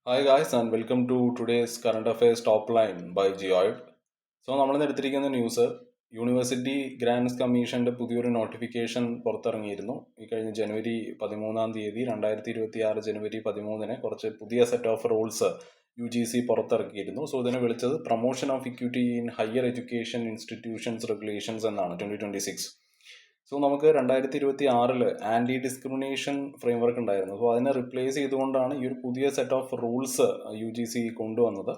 Hi guys and welcome to today's current affairs top line by Geoid. നമ്മൾ എടുത്തിരിക്കുന്ന news university grants കമ്മീഷന്റെ പുതിയൊരു notification പുറത്തിറങ്ങിയിരുന്നു. ഈ കഴിഞ്ഞ ജനുവരി 13 2026 ജനുവരി 13 കുറച്ച് പുതിയ സെറ്റ് ഓഫ് റൂൾസ് UGC പുറത്തിറക്കിയിരുന്നു. സോ ഇതിനെ വിളിച്ചത് promotion of equity in higher education institutions regulations എന്നാണ് 2026. സോ നമുക്ക് 2026 ആൻറ്റി ഡിസ്ക്രിമിനേഷൻ ഫ്രെയിംവർക്ക് ഉണ്ടായിരുന്നു. സോ അതിനെ റിപ്ലേസ് ചെയ്തുകൊണ്ടാണ് ഈ ഒരു പുതിയ സെറ്റ് ഓഫ് റൂൾസ് UGC കൊണ്ടുവന്നത്.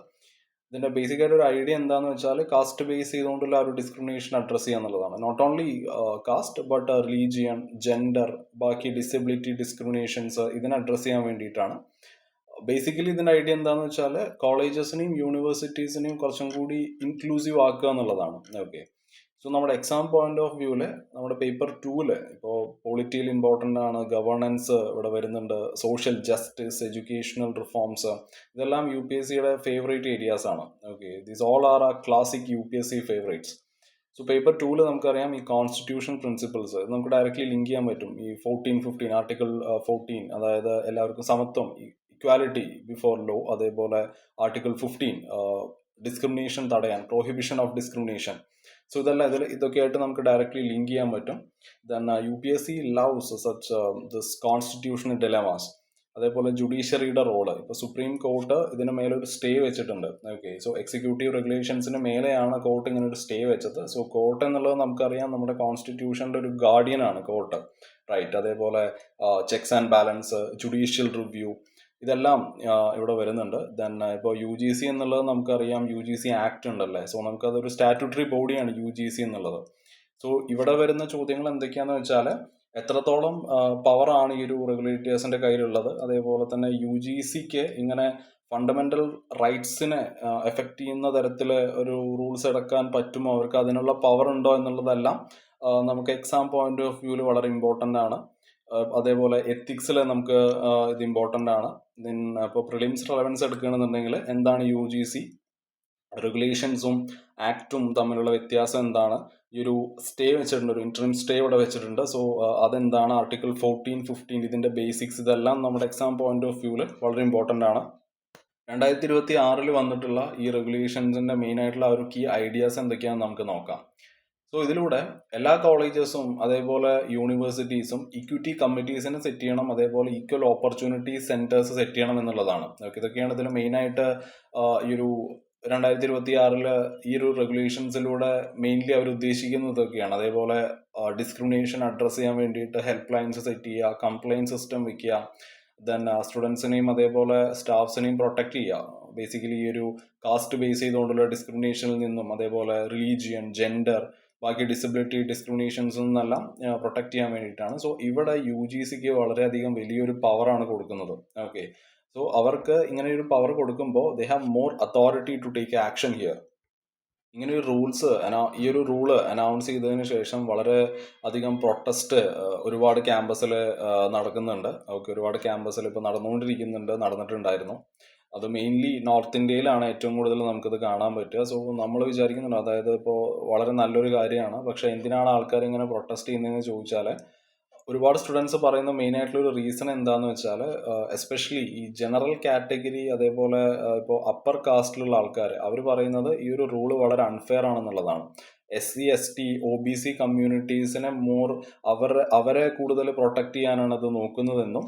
ഇതിൻ്റെ ബേസിക് ആയിട്ട് ഒരു ഐഡിയ എന്താണെന്ന് വെച്ചാൽ കാസ്റ്റ് ബേസ് ചെയ്തുകൊണ്ടുള്ള ഒരു ഡിസ്ക്രിമിനേഷൻ അഡ്രസ്സ് ചെയ്യുക എന്നുള്ളതാണ്. Not only caste but religion, gender, ബാക്കി ഡിസബിലിറ്റി ഡിസ്ക്രിമിനേഷൻസ് ഇതിനെ അഡ്രസ്സ് ചെയ്യാൻ വേണ്ടിയിട്ടാണ്. ബേസിക്കലി ഇതിൻ്റെ ഐഡിയ എന്താണെന്ന് വെച്ചാൽ കോളേജസിനെയും യൂണിവേഴ്സിറ്റീസിനെയും കുറച്ചും കൂടി ഇൻക്ലൂസീവ് ആക്കുക എന്നുള്ളതാണ്. ഓക്കെ, സോ നമ്മുടെ എക്സാം പോയിന്റ് ഓഫ് വ്യൂവിൽ നമ്മുടെ പേപ്പർ 2 ഇപ്പോൾ പോളിറ്റിയിൽ ഇമ്പോർട്ടൻ്റ് ആണ്, ഗവേണൻസ് ഇവിടെ വരുന്നുണ്ട്, സോഷ്യൽ ജസ്റ്റിസ്, എഡ്യൂക്കേഷണൽ റിഫോംസ്, ഇതെല്ലാം UPSCയുടെ ഫേവറേറ്റ് ഏരിയാസ് ആണ്. Okay, these all are a classic UPSC favourites. So paper 2 നമുക്കറിയാം ഈ കോൺസ്റ്റിറ്റ്യൂഷൻ പ്രിൻസിപ്പിൾസ് നമുക്ക് ഡയറക്റ്റ്ലി ലിങ്ക് ചെയ്യാൻ പറ്റും. ഈ 14-15 ആർട്ടിക്കിൾ 14, അതായത് എല്ലാവർക്കും സമത്വം, ഇക്വാലിറ്റി ബിഫോർ ലോ, അതേപോലെ ആർട്ടിക്കിൾ 15 ഡിസ്ക്രിമിനേഷൻ തടയാൻ, പ്രൊഹിബിഷൻ ഓഫ് ഡിസ്ക്രിമിനേഷൻ. സോ ഇതൊക്കെ ആയിട്ട് നമുക്ക് ഡയറക്റ്റ്ലി ലിങ്ക് ചെയ്യാൻ പറ്റും. Then UPSC loves such this constitutional dilemmas. അതേപോലെ ജുഡീഷ്യറിയുടെ റോള്, ഇപ്പോൾ സുപ്രീം കോർട്ട് ഇതിന് മേലെ ഒരു സ്റ്റേ വെച്ചിട്ടുണ്ട്. ഓക്കെ, സോ എക്സിക്യൂട്ടീവ് റെഗുലേഷൻസിന് മേലെയാണ് കോർട്ട് ഇങ്ങനെ ഒരു സ്റ്റേ വെച്ചത്. സോ കോർട്ട് എന്നുള്ളത് നമുക്കറിയാം നമ്മുടെ കോൺസ്റ്റിറ്റ്യൂഷൻ്റെ ഒരു ഗാർഡിയൻ ആണ് കോർട്ട്, റൈറ്റ്. അതേപോലെ checks and balance, judicial review, ഇതെല്ലാം ഇവിടെ വരുന്നുണ്ട്. ദെൻ ഇപ്പോൾ UGC എന്നുള്ളത് നമുക്കറിയാം UGC ആക്ട് ഉണ്ടല്ലേ. സോ നമുക്കതൊരു സ്റ്റാറ്റ്യൂട്ടറി ബോഡിയാണ് UGC എന്നുള്ളത്. സോ ഇവിടെ വരുന്ന ചോദ്യങ്ങൾ എന്തൊക്കെയാണെന്ന് വെച്ചാൽ എത്രത്തോളം പവറാണ് ഈ ഒരു റെഗുലേറ്റേഴ്സിൻ്റെ കയ്യിലുള്ളത്, അതേപോലെ തന്നെ UGCക്ക് ഇങ്ങനെ ഫണ്ടമെൻ്റൽ റൈറ്റ്സിനെ എഫക്റ്റ് ചെയ്യുന്ന തരത്തിൽ ഒരു റൂൾസ് എടുക്കാൻ പറ്റുമോ, അവർക്ക് അതിനുള്ള പവർ ഉണ്ടോ എന്നുള്ളതെല്ലാം നമുക്ക് എക്സാം പോയിന്റ് ഓഫ് വ്യൂവിൽ വളരെ ഇമ്പോർട്ടൻ്റ് ആണ്. അതേപോലെ എത്തിക്സിൽ നമുക്ക് ഇത് ഇമ്പോർട്ടൻ്റ് ആണ്. ദെൻ ഇപ്പോൾ പ്രിലിംസ് റെലവൻസ് എടുക്കുകയാണെന്നുണ്ടെങ്കിൽ എന്താണ് UGC റെഗുലേഷൻസും ആക്റ്റും തമ്മിലുള്ള വ്യത്യാസം എന്താണ്, ഈ ഒരു സ്റ്റേ വെച്ചിട്ടുണ്ട്, ഒരു ഇൻട്രീം സ്റ്റേ ഇവിടെ വെച്ചിട്ടുണ്ട്. സോ അതെന്താണ്, ആർട്ടിക്കിൾ 14-15 ഇതിൻ്റെ ബേസിക്സ്, ഇതെല്ലാം നമ്മുടെ എക്സാം പോയിന്റ് ഓഫ് വ്യൂവിൽ വളരെ ഇമ്പോർട്ടൻ്റ് ആണ്. 2026 വന്നിട്ടുള്ള ഈ റെഗുലേഷൻസിൻ്റെ മെയിൻ ആയിട്ടുള്ള ഒരു കീ ഐഡിയാസ് എന്തൊക്കെയാണെന്ന് നമുക്ക് നോക്കാം. സോ ഇതിലൂടെ എല്ലാ കോളേജസും അതേപോലെ യൂണിവേഴ്സിറ്റീസും ഇക്വിറ്റി കമ്മിറ്റീസിനെ സെറ്റ് ചെയ്യണം, അതേപോലെ ഈക്വൽ ഓപ്പർച്യൂണിറ്റി സെൻറ്റേഴ്സ് സെറ്റ് ചെയ്യണം എന്നുള്ളതാണ്. ഇതൊക്കെയാണ് ഇതിൽ മെയിനായിട്ട് ഈ ഒരു 2026 ഈ ഒരു റെഗുലേഷൻസിലൂടെ മെയിൻലി അവർ ഉദ്ദേശിക്കുന്നതൊക്കെയാണ്. അതേപോലെ ഡിസ്ക്രിമിനേഷൻ അഡ്രസ്സ് ചെയ്യാൻ വേണ്ടിയിട്ട് ഹെൽപ്പ് ലൈൻസ് സെറ്റ് ചെയ്യുക, കംപ്ലയിൻറ്റ് സിസ്റ്റം വെക്കുക, ദെൻ സ്റ്റുഡൻസിനെയും അതേപോലെ സ്റ്റാഫ്സിനെയും പ്രൊട്ടക്റ്റ് ചെയ്യുക. ബേസിക്കലി ഈ ഒരു കാസ്റ്റ് ബേസ് ചെയ്തുകൊണ്ടുള്ള ഡിസ്ക്രിമിനേഷനിൽ നിന്നും, അതേപോലെ റിലീജിയൻ, ജെൻഡർ, ബാക്കി ഡിസബിലിറ്റി ഡിസ്ക്രിമിനേഷൻസ് നിന്നെല്ലാം പ്രൊട്ടക്റ്റ് ചെയ്യാൻ വേണ്ടിയിട്ടാണ്. സോ ഇവിടെ UGCക്ക് വളരെയധികം വലിയൊരു പവറാണ് കൊടുക്കുന്നത്. ഓക്കെ, സോ അവർക്ക് ഇങ്ങനെ ഒരു പവർ കൊടുക്കുമ്പോൾ they have more authority to take action here. ഇങ്ങനെ ഒരു ഈ ഒരു റൂള് അനൗൺസ് ചെയ്തതിന് ശേഷം വളരെ അധികം പ്രൊട്ടസ്റ്റ് ഒരുപാട് ക്യാമ്പസിൽ നടക്കുന്നുണ്ട്. ഓക്കെ, ഒരുപാട് ക്യാമ്പസിൽ ഇപ്പോൾ നടന്നിട്ടുണ്ടായിരുന്നു. അത് മെയിൻലി നോർത്ത് ഇന്ത്യയിലാണ് ഏറ്റവും കൂടുതൽ നമുക്കിത് കാണാൻ പറ്റുക. സോ നമ്മൾ വിചാരിക്കുന്നുണ്ട്, അതായത് ഇപ്പോൾ വളരെ നല്ലൊരു കാര്യമാണ്, പക്ഷേ എന്തിനാണ് ആൾക്കാർ ഇങ്ങനെ പ്രൊട്ടസ്റ്റ് ചെയ്യുന്നതെന്ന് ചോദിച്ചാൽ ഒരുപാട് സ്റ്റുഡൻസ് പറയുന്ന മെയിൻ ആയിട്ടുള്ള ഒരു റീസൺ എന്താന്ന് വെച്ചാൽ എസ്പെഷ്യലി ഈ ജനറൽ കാറ്റഗറി, അതേപോലെ ഇപ്പോൾ അപ്പർ കാസ്റ്റിലുള്ള ആൾക്കാർ, അവർ പറയുന്നത് ഈ ഒരു റൂള് വളരെ അൺഫെയർ ആണെന്നുള്ളതാണ്. SC ST OBC കമ്മ്യൂണിറ്റീസിനെ അവരെ കൂടുതൽ പ്രൊട്ടക്റ്റ് ചെയ്യാനാണ് അത് നോക്കുന്നതെന്നും,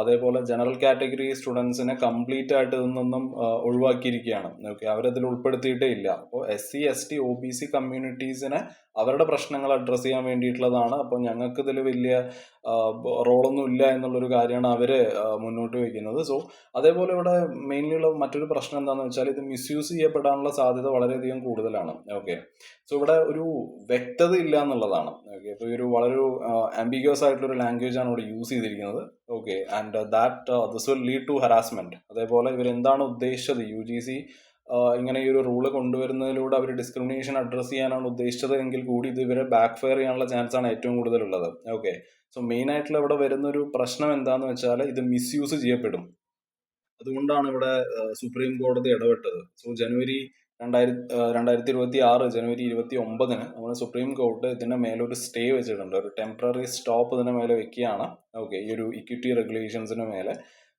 അതേപോലെ ജനറൽ കാറ്റഗറി സ്റ്റുഡൻസിനെ കംപ്ലീറ്റ് ആയിട്ട് ഇതിൽ നിന്നും ഒഴിവാക്കിയിരിക്കുകയാണ്. ഓക്കെ, അവരതിൽ ഉൾപ്പെടുത്തിയിട്ടേ ഇല്ല. അപ്പോൾ SC ST OBC കമ്മ്യൂണിറ്റീസിനെ അവരുടെ പ്രശ്നങ്ങൾ അഡ്രസ്സ് ചെയ്യാൻ വേണ്ടിയിട്ടുള്ളതാണ്. അപ്പോൾ ഞങ്ങൾക്ക് ഇതിൽ വലിയ റോളൊന്നും ഇല്ല എന്നുള്ളൊരു കാര്യമാണ് അവർ മുന്നോട്ട് വയ്ക്കുന്നത്. സോ അതേപോലെ ഇവിടെ മെയിൻലി ഉള്ള മറ്റൊരു പ്രശ്നം എന്താണെന്ന് വെച്ചാൽ ഇത് മിസ്യൂസ് ചെയ്യപ്പെടാനുള്ള സാധ്യത വളരെയധികം കൂടുതലാണ്. ഓക്കെ, സോ ഇവിടെ ഒരു വ്യക്തത ഇല്ല എന്നുള്ളതാണ്. ഓക്കെ, അപ്പോൾ ഈ ഒരു വളരെ ആംബിഗ്യസ് ആയിട്ടുള്ളൊരു ലാംഗ്വേജ് ആണ് ഇവിടെ യൂസ് ചെയ്തിരിക്കുന്നത്. Okay, and that this will lead to harassment. അതേപോലെ ഇവരെന്താണ് ഉദ്ദേശിച്ചത്, UGC ഇങ്ങനെ ഈ ഒരു റൂള് കൊണ്ടുവരുന്നതിലൂടെ അവർ ഡിസ്ക്രിമിനേഷൻ അഡ്രസ്സ് ചെയ്യാനാണ് ഉദ്ദേശിച്ചത് എങ്കിൽ കൂടി ഇത് ഇവരെ ബാക്ക് ഫയർ ചെയ്യാനുള്ള ചാൻസ് ആണ് ഏറ്റവും കൂടുതലുള്ളത്. ഓക്കെ, സോ മെയിൻ ആയിട്ടുള്ള ഇവിടെ വരുന്നൊരു പ്രശ്നം എന്താണെന്ന് വെച്ചാൽ ഇത് മിസ്യൂസ് ചെയ്യപ്പെടും. അതുകൊണ്ടാണ് ഇവിടെ സുപ്രീം കോടതി ഇടപെട്ടത്. സോ ജനുവരി 2026 ജനുവരി 29 നമ്മൾ സുപ്രീം കോർട്ട് ഇതിൻ്റെ മേലൊരു സ്റ്റേ വെച്ചിട്ടുണ്ട്, ഒരു ടെമ്പററി സ്റ്റോപ്പ് ഇതിൻ്റെ മേലെ വെക്കുകയാണ്. ഓക്കെ, ഈ ഒരു ഇക്വിറ്റി റെഗുലേഷൻസിന് മേലെ.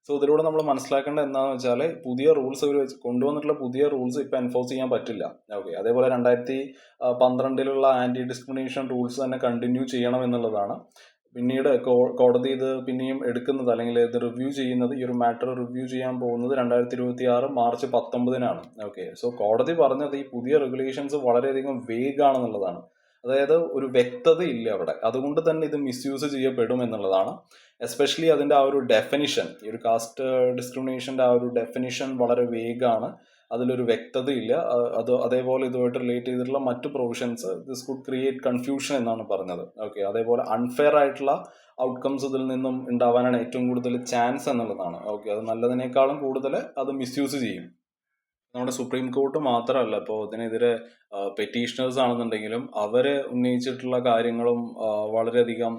സോ ഇതിലൂടെ നമ്മൾ മനസ്സിലാക്കേണ്ടത് എന്താണെന്ന് വെച്ചാൽ പുതിയ റൂൾസ് ഇവർ കൊണ്ടുവന്നിട്ടുള്ള പുതിയ റൂൾസ് ഇപ്പോൾ എൻഫോഴ്സ് ചെയ്യാൻ പറ്റില്ല. ഓക്കെ, അതേപോലെ 2012 ആൻറ്റി ഡിസ്ക്രിമിനേഷൻ റൂൾസ് തന്നെ കണ്ടിന്യൂ ചെയ്യണം എന്നുള്ളതാണ്. പിന്നീട് കോടതി ഇത് പിന്നെയും എടുക്കുന്നത്, അല്ലെങ്കിൽ ഇത് റിവ്യൂ ചെയ്യുന്നത്, ഈ ഒരു മാറ്റർ റിവ്യൂ ചെയ്യാൻ പോകുന്നത് 2026 മാർച്ച് 19-നാണ്. ഓക്കെ, സോ കോടതി പറഞ്ഞത് ഈ പുതിയ റെഗുലേഷൻസ് വളരെയധികം വേഗ് ആണെന്നുള്ളതാണ്. അതായത് ഒരു വ്യക്തത ഇല്ല അവിടെ, അതുകൊണ്ട് തന്നെ ഇത് മിസ്യൂസ് ചെയ്യപ്പെടും എന്നുള്ളതാണ്. എസ്പെഷ്യലി അതിൻ്റെ ആ ഒരു ഡെഫിനിഷൻ, ഈ ഒരു കാസ്റ്റ് ഡിസ്ക്രിമിനേഷൻ്റെ ആ ഒരു ഡെഫിനിഷൻ വളരെ വേഗാണ്, അതിലൊരു വ്യക്തതയില്ല. അതേപോലെ ഇതുമായിട്ട് റിലേറ്റ് ചെയ്തിട്ടുള്ള മറ്റു provisions this could create confusion എന്നാണ് പറഞ്ഞത്. ഓക്കെ, അതേപോലെ അൺഫെയർ ആയിട്ടുള്ള ഔട്ട്കംസ് ഇതിൽ നിന്നും ഉണ്ടാവാനാണ് ഏറ്റവും കൂടുതൽ ചാൻസ് എന്നുള്ളതാണ്. ഓക്കെ, അത് നല്ലതിനേക്കാളും കൂടുതൽ അത് മിസ്യൂസ് ചെയ്യും. നമ്മുടെ സുപ്രീം കോർട്ട് മാത്രമല്ല, ഇപ്പോൾ ഇതിനെതിരെ പെറ്റീഷണേഴ്സ് ആണെന്നുണ്ടെങ്കിലും അവർ ഉന്നയിച്ചിട്ടുള്ള കാര്യങ്ങളും വളരെയധികം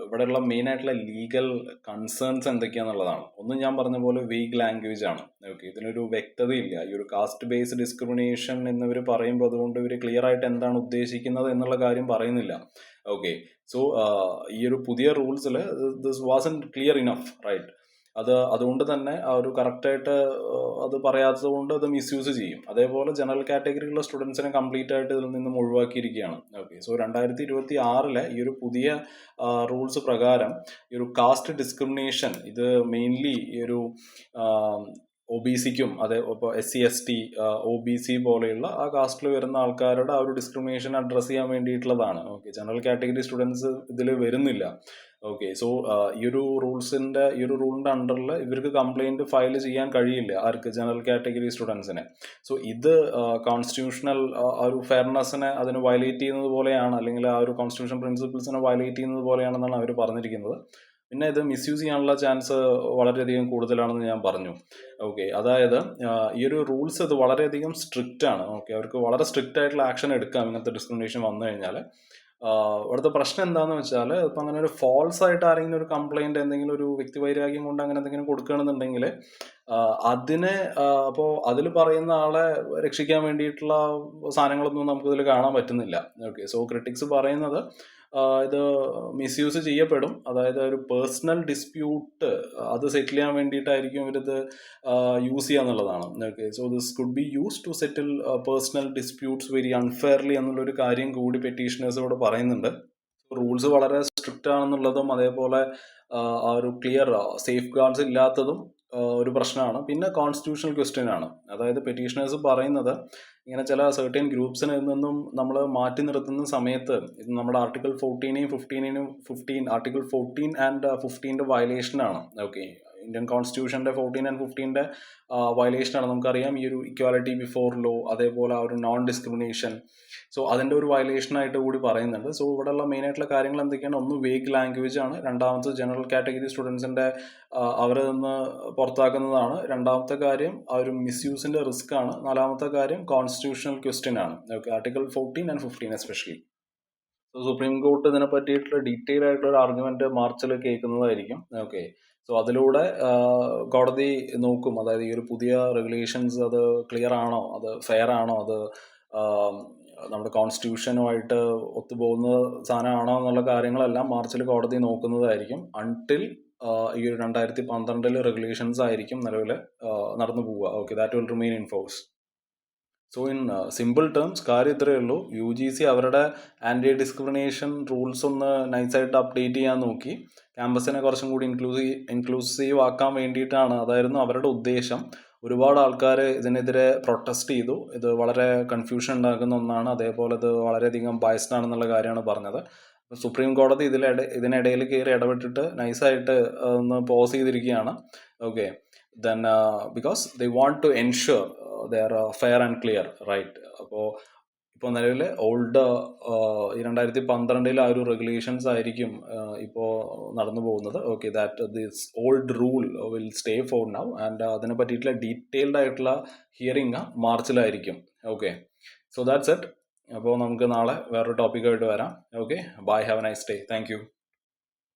ഇവിടെയുള്ള മെയിൻ ആയിട്ടുള്ള ലീഗൽ കൺസേൺസ് എന്തൊക്കെയാണെന്നുള്ളതാണ്. ഒന്ന് ഞാൻ പറഞ്ഞ പോലെ വെയ്ഗ് ലാംഗ്വേജ് ആണ്. ഓക്കെ, ഇതിനൊരു വ്യക്തതയില്ല. ഈ ഒരു കാസ്റ്റ് ബേസ്ഡ് ഡിസ്ക്രിമിനേഷൻ എന്നിവർ പറയുമ്പോൾ അതുകൊണ്ട് ഇവർ ക്ലിയർ ആയിട്ട് എന്താണ് ഉദ്ദേശിക്കുന്നത് എന്നുള്ള കാര്യം പറയുന്നില്ല. ഓക്കെ, സോ ഈ ഒരു പുതിയ റൂൾസിൽ this wasn't clear enough, right? അതുകൊണ്ട് തന്നെ ആ ഒരു കറക്റ്റായിട്ട് അത് പറയാത്തത് കൊണ്ട് അത് മിസ്യൂസ് ചെയ്യും. അതേപോലെ ജനറൽ കാറ്റഗറിയിലുള്ള സ്റ്റുഡൻസിനെ കംപ്ലീറ്റ് ആയിട്ട് ഇതിൽ നിന്നും ഒഴിവാക്കിയിരിക്കുകയാണ്. ഓക്കെ, സോ 2026 ഈ ഒരു പുതിയ റൂൾസ് പ്രകാരം ഈ ഒരു കാസ്റ്റ് ഡിസ്ക്രിമിനേഷൻ ഇത് മെയിൻലി ഈ ഒരു OBCക്കും ഇപ്പോൾ SC/ST, OBC പോലെയുള്ള ആ കാസ്റ്റിൽ വരുന്ന ആൾക്കാരുടെ ആ ഒരു ഡിസ്ക്രിമിനേഷൻ അഡ്രസ്സ് ചെയ്യാൻ വേണ്ടിയിട്ടുള്ളതാണ്. ഓക്കെ, ജനറൽ കാറ്റഗറി സ്റ്റുഡൻസ് ഇതിൽ വരുന്നില്ല. ഓക്കെ, സോ ഈ ഒരു റൂളിൻ്റെ അണ്ടറിൽ ഇവർക്ക് കംപ്ലൈൻറ്റ് ഫയൽ ചെയ്യാൻ കഴിയില്ല. ആർക്ക്? ജനറൽ കാറ്റഗറി സ്റ്റുഡൻസിനെ. സോ ഇത് കോൺസ്റ്റിറ്റ്യൂഷണൽ ആ ഒരു ഫെയർനെസ്സിനെ അതിന് വയലേറ്റ് ചെയ്യുന്നത് പോലെയാണ്, അല്ലെങ്കിൽ ആ ഒരു കോൺസ്റ്റിറ്റ്യൂഷൻ പ്രിൻസിപ്പിൾസിനെ വയലേറ്റ് ചെയ്യുന്നത് പോലെയാണെന്നാണ് അവർ പറഞ്ഞിരിക്കുന്നത്. പിന്നെ ഇത് മിസ്യൂസ് ചെയ്യാനുള്ള ചാൻസ് വളരെയധികം കൂടുതലാണെന്ന് ഞാൻ പറഞ്ഞു. ഓക്കെ, അതായത് ഈ ഒരു റൂൾസ് ഇത് വളരെയധികം സ്ട്രിക്റ്റ് ആണ്. ഓക്കെ, അവർക്ക് വളരെ സ്ട്രിക്റ്റ് ആയിട്ടുള്ള ആക്ഷൻ എടുക്കാം ഇങ്ങനത്തെ ഡിസ്ക്രിമിനേഷൻ വന്നു കഴിഞ്ഞാൽ. ഇവിടുത്തെ പ്രശ്നം എന്താണെന്ന് വെച്ചാൽ, ഇപ്പം അങ്ങനെ ഒരു ഫോൾസ് ആയിട്ട് ആരെങ്കിലും ഒരു കംപ്ലൈൻറ്റ്, എന്തെങ്കിലും ഒരു വ്യക്തിവൈരാഗ്യം കൊണ്ട് അങ്ങനെ എന്തെങ്കിലും കൊടുക്കുകയാണെന്നുണ്ടെങ്കിൽ അതിനെ അപ്പോൾ അതിൽ പറയുന്ന ആളെ രക്ഷിക്കാൻ വേണ്ടിയിട്ടുള്ള സാധനങ്ങളൊന്നും നമുക്കിതിൽ കാണാൻ പറ്റുന്നില്ല. ഓക്കെ, സോ ക്രിട്ടിക്സ് പറയുന്നത് ഇത് മിസ്യൂസ് ചെയ്യപ്പെടും. അതായത് ഒരു പേഴ്സണൽ ഡിസ്പ്യൂട്ട് അത് സെറ്റിൽ ചെയ്യാൻ വേണ്ടിയിട്ടായിരിക്കും ഇവരിത് യൂസ് ചെയ്യുക എന്നുള്ളതാണ്. Okay, so this could be use to settle personal disputes very unfairly എന്നുള്ളൊരു കാര്യം കൂടി പെറ്റീഷനേഴ്സ് ഇവിടെ പറയുന്നുണ്ട്. റൂൾസ് വളരെ സ്ട്രിക്റ്റ് ആണെന്നുള്ളതും അതേപോലെ ആ ഒരു ക്ലിയർ സേഫ് ഗാർഡ്സ് ഇല്ലാത്തതും ഒരു പ്രശ്നമാണ്. പിന്നെ കോൺസ്റ്റിറ്റ്യൂഷണൽ ക്വസ്റ്റ്യൻ ആണ്. അതായത് പെറ്റീഷനേഴ്സ് പറയുന്നത് ഇങ്ങനെ ചില സെർട്ടൻ ഗ്രൂപ്പ്സിൽ നിന്നും നമ്മൾ മാറ്റി നിർത്തുന്ന സമയത്ത് ഇത് നമ്മുടെ ആർട്ടിക്കിൾ 14 ആർട്ടിക്കിൾ 14 ആൻഡ് 15 വയലേഷനാണ്. ഓക്കെ, ഇന്ത്യൻ കോൺസ്റ്റിറ്റ്യൂഷൻ്റെ 14 ആൻഡ് 15 വയലേഷനാണ്. നമുക്കറിയാം ഈ ഒരു ഇക്വാലിറ്റി ബിഫോർ ലോ, അതേപോലെ ആ ഒരു നോൺ ഡിസ്ക്രിമിനേഷൻ. സോ അതിൻ്റെ ഒരു വയലേഷനായിട്ട് കൂടി പറയുന്നുണ്ട്. സോ ഇവിടെയുള്ള മെയിനായിട്ടുള്ള കാര്യങ്ങൾ എന്തൊക്കെയാണ്? ഒന്ന് വേഗ് ലാംഗ്വേജ് ആണ്, രണ്ടാമത്തെ ജനറൽ കാറ്റഗറി സ്റ്റുഡൻസിൻ്റെ അവരെ നിന്ന് പുറത്താക്കുന്നതാണ്, രണ്ടാമത്തെ കാര്യം ആ ഒരു മിസ്യൂസിൻ്റെ റിസ്ക് ആണ്, നാലാമത്തെ കാര്യം കോൺസ്റ്റിറ്റ്യൂഷണൽ ക്വസ്റ്റ്യൻ ആണ്. Okay, article 14 and 15 especially. So supreme court ഇതിനെ പറ്റിയിട്ടുള്ള ഡീറ്റെയിൽ ആയിട്ടുള്ള ഒരു ആർഗ്യുമെന്റ് മാർച്ചിൽ കേൾക്കുന്നതായിരിക്കും. ഓക്കെ, സോ അതിലൂടെ കോടതി നോക്കും, അതായത് ഈ ഒരു പുതിയ റെഗുലേഷൻസ് അത് ക്ലിയർ ആണോ, അത് ഫെയർ ആണോ, അത് നമ്മുടെ കോൺസ്റ്റിറ്റ്യൂഷനുമായിട്ട് ഒത്തുപോകുന്ന സാധനമാണോ എന്നുള്ള കാര്യങ്ങളെല്ലാം മാർച്ചിൽ കോടതി നോക്കുന്നതായിരിക്കും. അൺടിൽ ഈ ഒരു 2012 റെഗുലേഷൻസ് ആയിരിക്കും നിലവിൽ നടന്നു പോവുക. Okay, that will remain in force. So in simple terms കാര്യം ഇത്രയേ ഉള്ളൂ. UGC അവരുടെ ആൻറ്റി ഡിസ്ക്രിമിനേഷൻ റൂൾസ് ഒന്ന് നൈസായിട്ട് അപ്ഡേറ്റ് ചെയ്യാൻ നോക്കി, ക്യാമ്പസിനെ കുറച്ചും കൂടി ഇൻക്ലൂസീവ് ആക്കാൻ വേണ്ടിയിട്ടാണ്, അതായിരുന്നു അവരുടെ ഉദ്ദേശം. ഒരുപാട് ആൾക്കാർ ഇതിനെതിരെ പ്രൊട്ടസ്റ്റ് ചെയ്തു. ഇത് വളരെ കൺഫ്യൂഷൻ ഉണ്ടാക്കുന്ന ഒന്നാണ്, അതേപോലെ ഇത് വളരെയധികം ബയസ്ഡ് ആണെന്നുള്ള കാര്യമാണ് പറഞ്ഞത്. സുപ്രീം കോടതി ഇതിനിടയിൽ കയറി ഇടപെട്ടിട്ട് നൈസായിട്ട് ഒന്ന് പോസ് ചെയ്തിരിക്കുകയാണ്. Okay, then because they want to ensure they are fair and clear, right? ഇപ്പോൾ നിലവിൽ ഓൾഡ് ഈ 2012 ആ ഒരു റെഗുലേഷൻസ് ആയിരിക്കും ഇപ്പോൾ നടന്നു പോകുന്നത്. Okay, that this old rule will stay for now, and അതിനെ പറ്റിയിട്ടുള്ള ഡീറ്റെയിൽഡ് ആയിട്ടുള്ള ഹിയറിംഗ് മാർച്ചിലായിരിക്കും. Okay, so that's it. അപ്പോൾ നമുക്ക് നാളെ വേറൊരു ടോപ്പിക്കായിട്ട് വരാം. Okay, bye, have a nice day. Thank U.